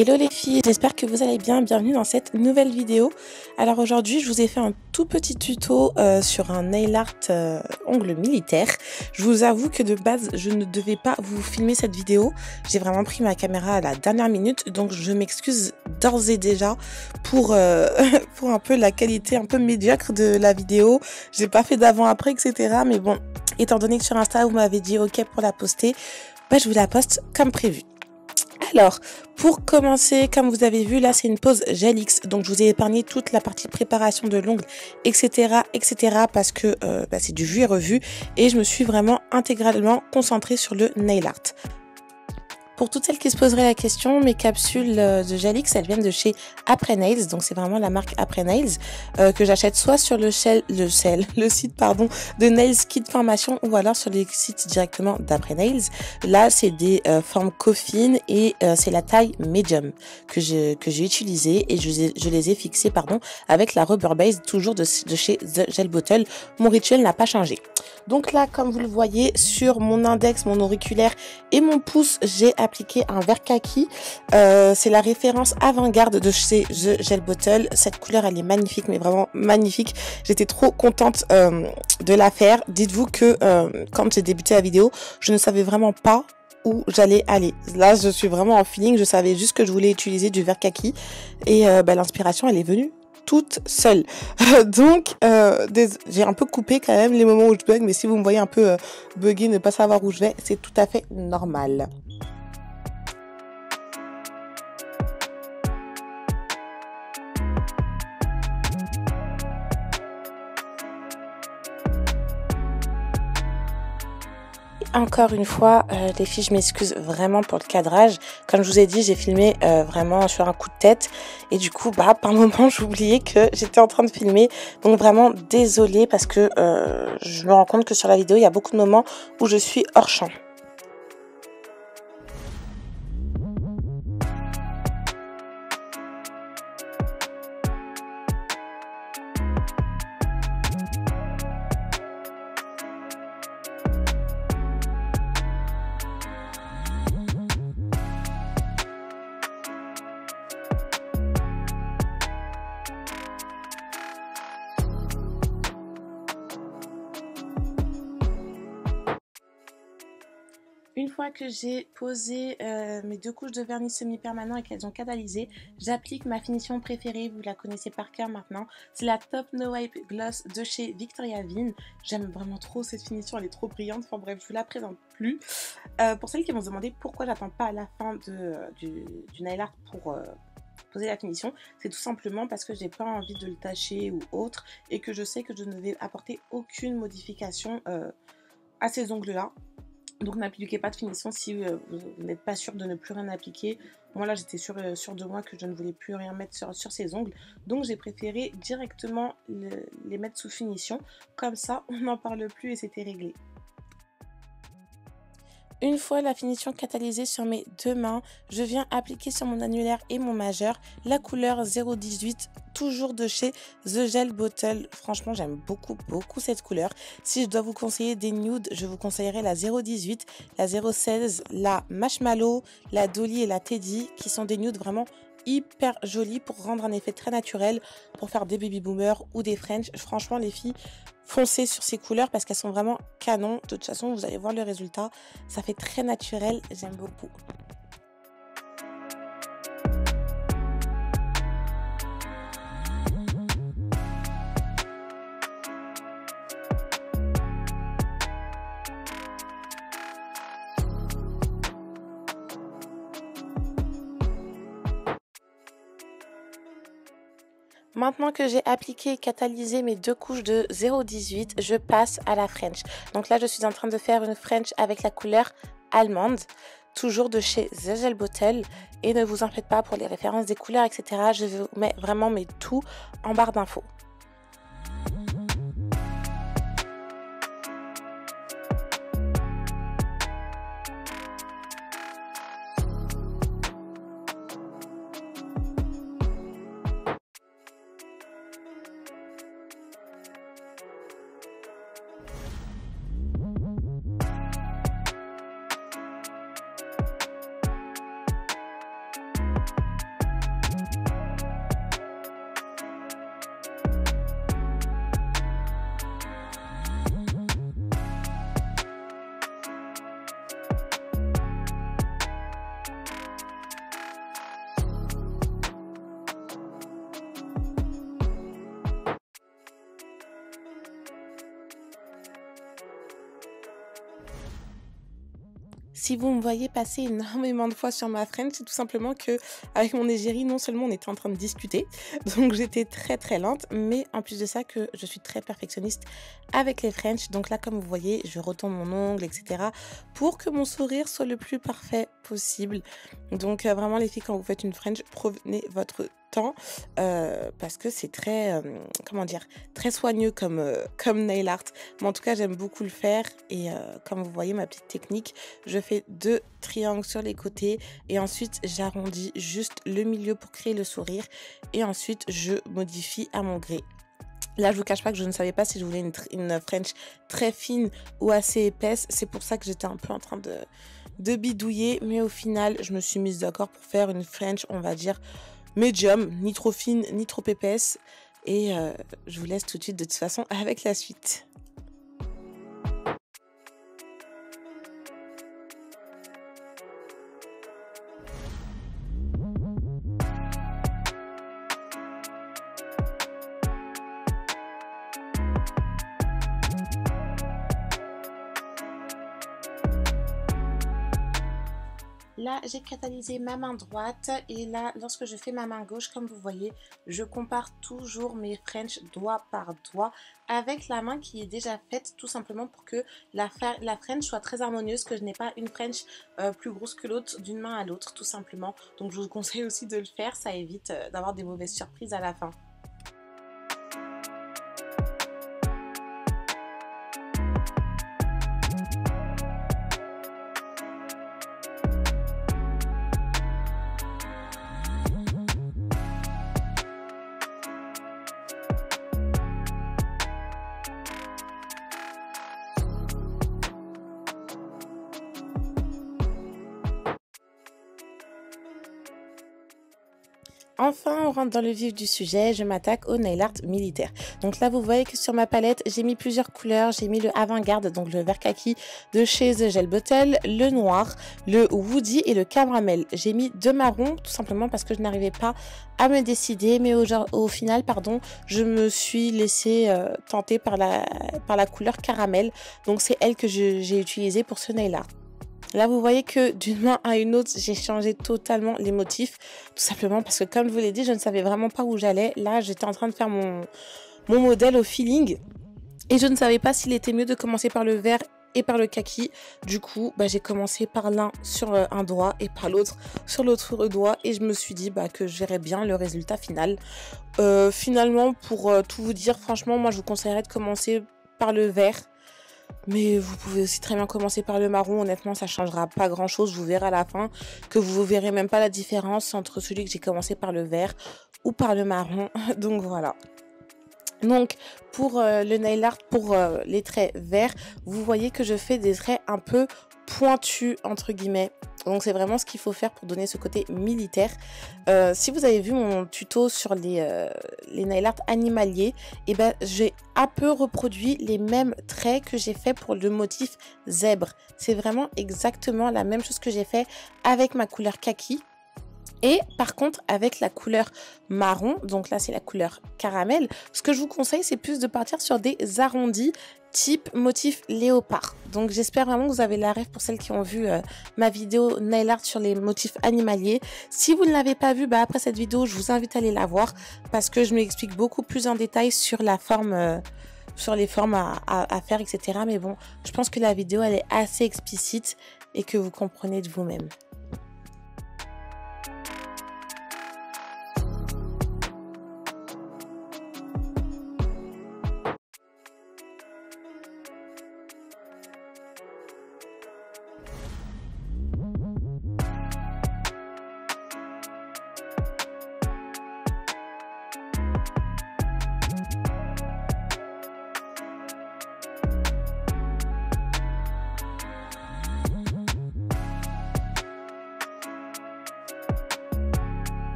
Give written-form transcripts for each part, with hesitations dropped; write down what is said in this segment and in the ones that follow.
Hello les filles, j'espère que vous allez bien, bienvenue dans cette nouvelle vidéo. Alors aujourd'hui je vous ai fait un tout petit tuto sur un nail art ongle militaire. Je vous avoue que de base je ne devais pas vous filmer cette vidéo, j'ai vraiment pris ma caméra à la dernière minute, donc je m'excuse d'ores et déjà pour, pour un peu la qualité un peu médiocre de la vidéo. J'ai pas fait d'avant-après etc, mais bon, étant donné que sur Insta vous m'avez dit ok pour la poster, bah, je vous la poste comme prévu. Alors, pour commencer, comme vous avez vu, là, c'est une pose gel X. Donc, je vous ai épargné toute la partie préparation de l'ongle, etc., parce que c'est du vu et revu. Et je me suis vraiment intégralement concentrée sur le nail art. Pour toutes celles qui se poseraient la question, mes capsules de gel X, elles viennent de chez Après Nails, donc c'est vraiment la marque Après Nails que j'achète soit sur le site de Nails Kit Formation ou alors sur les sites directement d'Après Nails. Là, c'est des formes coffines et c'est la taille medium que j'ai utilisée et je les ai fixées avec la rubber base toujours de chez The Gel Bottle. Mon rituel n'a pas changé. Donc là, comme vous le voyez, sur mon index, mon auriculaire et mon pouce, j'ai appliqué un vert kaki. C'est la référence avant-garde de chez The Gel Bottle. Cette couleur, elle est magnifique, mais vraiment magnifique. J'étais trop contente de la faire. Dites-vous que quand j'ai débuté la vidéo, je ne savais vraiment pas où j'allais aller. Là, je suis vraiment en feeling. Je savais juste que je voulais utiliser du vert kaki. Et l'inspiration, elle est venue toute seule. Donc, j'ai un peu coupé quand même les moments où je bug, mais si vous me voyez un peu bugger, ne pas savoir où je vais, c'est tout à fait normal. Encore une fois, les filles, je m'excuse vraiment pour le cadrage. Comme je vous ai dit, j'ai filmé vraiment sur un coup de tête. Et du coup, par moment, j'oubliais que j'étais en train de filmer. Donc vraiment, désolée parce que je me rends compte que sur la vidéo, il y a beaucoup de moments où je suis hors champ. Une fois que j'ai posé mes deux couches de vernis semi-permanent et qu'elles ont catalysé, j'applique ma finition préférée, vous la connaissez par cœur maintenant. C'est la Top No Wipe Gloss de chez Victoria Vin. J'aime vraiment trop cette finition, elle est trop brillante. Enfin bref, je vous la présente plus. Pour celles qui vont se demander pourquoi j'attends pas à la fin du nail art pour poser la finition, c'est tout simplement parce que j'ai pas envie de le tâcher ou autre et que je sais que je ne vais apporter aucune modification à ces ongles là. Donc n'appliquez pas de finition si vous n'êtes pas sûr de ne plus rien appliquer. Moi là j'étais sûre de moi que je ne voulais plus rien mettre sur ces ongles. Donc j'ai préféré directement les mettre sous finition. Comme ça on n'en parle plus et c'était réglé. Une fois la finition catalysée sur mes deux mains, je viens appliquer sur mon annulaire et mon majeur la couleur 018, toujours de chez The Gel Bottle. Franchement, j'aime beaucoup cette couleur. Si je dois vous conseiller des nudes, je vous conseillerais la 018, la 016, la Marshmallow, la Dolly et la Teddy, qui sont des nudes vraiment hyper jolies pour rendre un effet très naturel, pour faire des baby boomers ou des French. Franchement, les filles, foncez sur ces couleurs parce qu'elles sont vraiment canon. De toute façon, vous allez voir le résultat. Ça fait très naturel. J'aime beaucoup. Maintenant que j'ai appliqué et catalysé mes deux couches de 0,18, je passe à la French. Donc là, je suis en train de faire une French avec la couleur allemande, toujours de chez The Gel Bottle. Et ne vous en faites pas pour les références des couleurs, etc. Je vous mets vraiment mes tout en barre d'infos. Si vous me voyez passer énormément de fois sur ma French, c'est tout simplement que avec mon égérie, non seulement on était en train de discuter, donc j'étais très lente, mais en plus de ça que je suis très perfectionniste avec les French. Donc là, comme vous voyez, je retourne mon ongle, etc. pour que mon sourire soit le plus parfait possible. Donc vraiment les filles, quand vous faites une French, prenez votre temps parce que c'est très comment dire, très soigneux comme nail art, mais en tout cas j'aime beaucoup le faire. Et comme vous voyez ma petite technique, je fais 2 triangles sur les côtés et ensuite j'arrondis juste le milieu pour créer le sourire et ensuite je modifie à mon gré. Là, je vous cache pas que je ne savais pas si je voulais une French très fine ou assez épaisse. C'est pour ça que j'étais un peu en train de bidouiller. Mais au final, je me suis mise d'accord pour faire une French, on va dire, medium, ni trop fine, ni trop épaisse. Et je vous laisse tout de suite de toute façon avec la suite. Là, j'ai catalysé ma main droite et là, lorsque je fais ma main gauche, comme vous voyez, je compare toujours mes French doigt par doigt avec la main qui est déjà faite, tout simplement pour que la French soit très harmonieuse, que je n'ai pas une French plus grosse que l'autre d'une main à l'autre, tout simplement. Donc, je vous conseille aussi de le faire, ça évite d'avoir des mauvaises surprises à la fin. Enfin, on rentre dans le vif du sujet, je m'attaque au nail art militaire. Donc là, vous voyez que sur ma palette, j'ai mis plusieurs couleurs. J'ai mis le avant-garde, donc le vert kaki de chez The Gel Bottle, le noir, le woody et le caramel. J'ai mis 2 marrons, tout simplement parce que je n'arrivais pas à me décider. Mais au final, je me suis laissée tenter par la couleur caramel. Donc c'est elle que j'ai utilisée pour ce nail art. Là, vous voyez que d'une main à une autre, j'ai changé totalement les motifs. Tout simplement parce que, comme je vous l'ai dit, je ne savais vraiment pas où j'allais. Là, j'étais en train de faire mon modèle au feeling. Et je ne savais pas s'il était mieux de commencer par le vert et par le kaki. Du coup, j'ai commencé par l'un sur un doigt et par l'autre sur l'autre doigt. Et je me suis dit que je verrais bien le résultat final. Finalement, pour tout vous dire, franchement, moi, je vous conseillerais de commencer par le vert. Mais vous pouvez aussi très bien commencer par le marron. Honnêtement, ça changera pas grand chose. Vous verrez à la fin que vous verrez même pas la différence entre celui que j'ai commencé par le vert ou par le marron. Donc voilà. Donc pour le nail art, pour les traits verts, vous voyez que je fais des traits un peu pointus entre guillemets. Donc c'est vraiment ce qu'il faut faire pour donner ce côté militaire. Si vous avez vu mon tuto sur les nail art animaliers, j'ai un peu reproduit les mêmes traits que j'ai fait pour le motif zèbre. C'est vraiment exactement la même chose que j'ai fait avec ma couleur kaki. Et par contre, avec la couleur marron, donc là c'est la couleur caramel, ce que je vous conseille, c'est plus de partir sur des arrondis type motif léopard. Donc j'espère vraiment que vous avez la rêve pour celles qui ont vu ma vidéo nail art sur les motifs animaliers. Si vous ne l'avez pas vue, après cette vidéo, je vous invite à aller la voir parce que je m'explique beaucoup plus en détail sur la forme... sur les formes à faire, etc. Mais bon, je pense que la vidéo, elle est assez explicite et que vous comprenez de vous-même.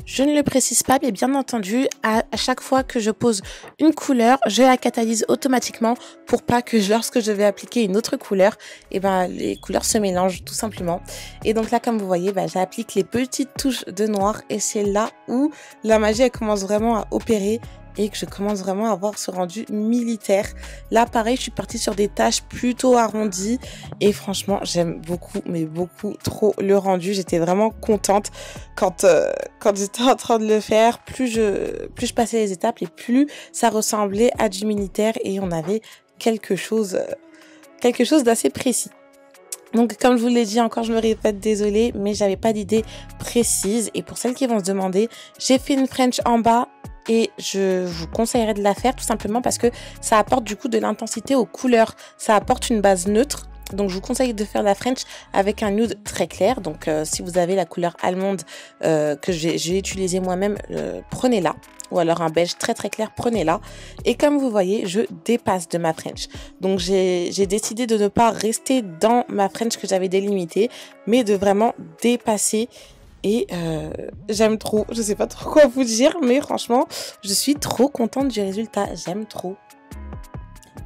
Je ne le précise pas, mais bien entendu, à chaque fois que je pose une couleur, je la catalyse automatiquement pour pas que lorsque je vais appliquer une autre couleur, et ben les couleurs se mélangent tout simplement. Et donc là, comme vous voyez, j'applique les petites touches de noir et c'est là où la magie elle commence vraiment à opérer et que je commence vraiment à avoir ce rendu militaire. Là, pareil, je suis partie sur des tâches plutôt arrondies et franchement, j'aime beaucoup, mais beaucoup trop le rendu. J'étais vraiment contente quand j'étais en train de le faire. Plus je passais les étapes et plus ça ressemblait à du militaire et on avait quelque chose d'assez précis. Donc, comme je vous l'ai dit encore, je me répète, désolée, mais j'avais pas d'idée précise. Et pour celles qui vont se demander, j'ai fait une French en bas et je vous conseillerais de la faire tout simplement parce que ça apporte du coup de l'intensité aux couleurs. Ça apporte une base neutre. Donc, je vous conseille de faire la French avec un nude très clair. Donc, si vous avez la couleur allemande que j'ai utilisée moi-même, prenez-la. Ou alors un beige très très clair, prenez-la. Et comme vous voyez, je dépasse de ma French. Donc, j'ai décidé de ne pas rester dans ma French que j'avais délimitée, mais de vraiment dépasser. Et j'aime trop. Je sais pas trop quoi vous dire, mais franchement, je suis trop contente du résultat. J'aime trop.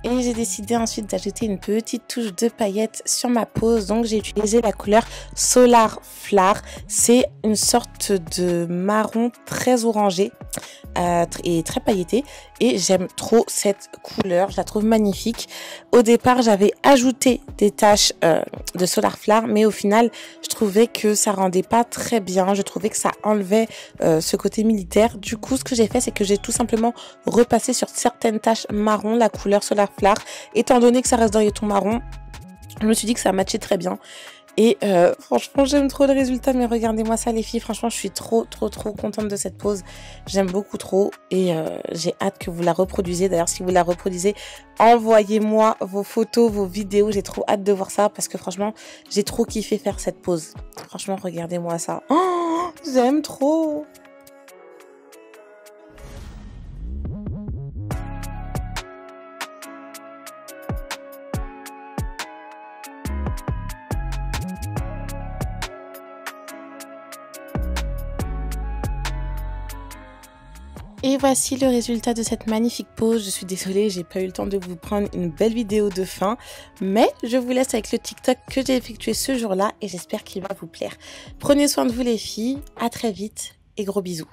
Et j'ai décidé ensuite d'ajouter une petite touche de paillettes sur ma pose. Donc, j'ai utilisé la couleur Solar Flower. C'est une sorte de marron très orangé et très pailleté. Et j'aime trop cette couleur. Je la trouve magnifique. Au départ, j'avais ajouté des taches de Solar Flower. Mais au final, je trouvais que ça rendait pas très bien. Je trouvais que ça enlevait ce côté militaire. Du coup, ce que j'ai fait, c'est que j'ai tout simplement repassé sur certaines taches marron la couleur Solar Flower. Étant donné que ça reste dans les tons marron, je me suis dit que ça matchait très bien. Et franchement, j'aime trop le résultat. Mais regardez-moi ça, les filles. Franchement, je suis trop contente de cette pose. J'aime beaucoup trop. Et j'ai hâte que vous la reproduisiez. D'ailleurs, si vous la reproduisez, envoyez-moi vos photos, vos vidéos. J'ai trop hâte de voir ça. Parce que franchement, j'ai trop kiffé faire cette pose. Franchement, regardez-moi ça. Oh, j'aime trop. Et voici le résultat de cette magnifique pose. Je suis désolée, j'ai pas eu le temps de vous prendre une belle vidéo de fin. Mais je vous laisse avec le TikTok que j'ai effectué ce jour-là et j'espère qu'il va vous plaire. Prenez soin de vous les filles, à très vite et gros bisous.